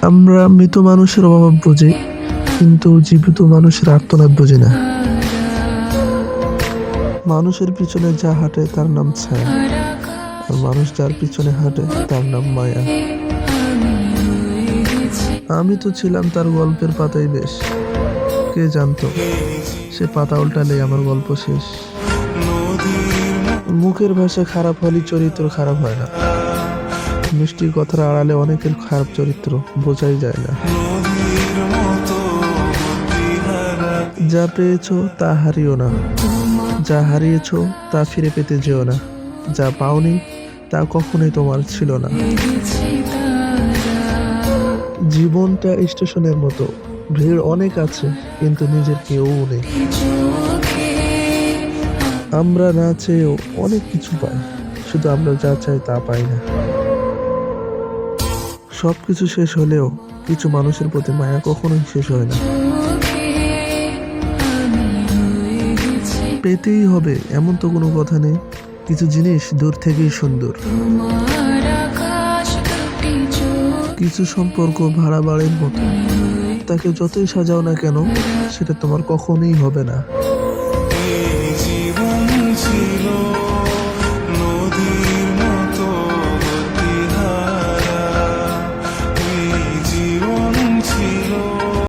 আমরা মৃত মানুষের অভাব বুঝি, কিন্তু জীবিত মানুষের আর্তনাদ বুঝি না। মানুষের পিছনে যা হাঁটে তার নাম ছায়া, আর মানুষ যার পিছনে হাঁটে তার নাম মায়া। আমি তো ছিলাম তার গল্পের পাতায় বেশ, কে জানতো সে পাতা উল্টালেই আমার গল্প শেষ। মুখের ভাষা খারাপ হলে চরিত্র খারাপ হয় না। মিষ্টি কথার আড়ালে অনেকের খারাপ চরিত্র বোঝাই যায় না। যা পেয়েছো তা হারিও না, যা হারিয়েছো তা ফিরে পেতে যেও না, যা পাওনি তা কখনোই তোমার ছিল না। জীবনটা স্টেশনের মতো, ভিড় অনেক আছে কিন্তু নিজের কেউ নেই। আমরা না চেয়েও অনেক কিছু পাই, শুধু আমরা যা চাই তা পাই না। সবকিছু শেষ হলেও কিছু মানুষের প্রতি মায়া কখনোই শেষ হয় না। পেতেই হবে এমন তো কোনো কথা নেই, কিছু জিনিস দূর থেকেই সুন্দর। কিছু সম্পর্ক ভাড়া বাড়ির মতো, তাকে যতই সাজাও না কেন সেটা তোমার কখনোই হবে না।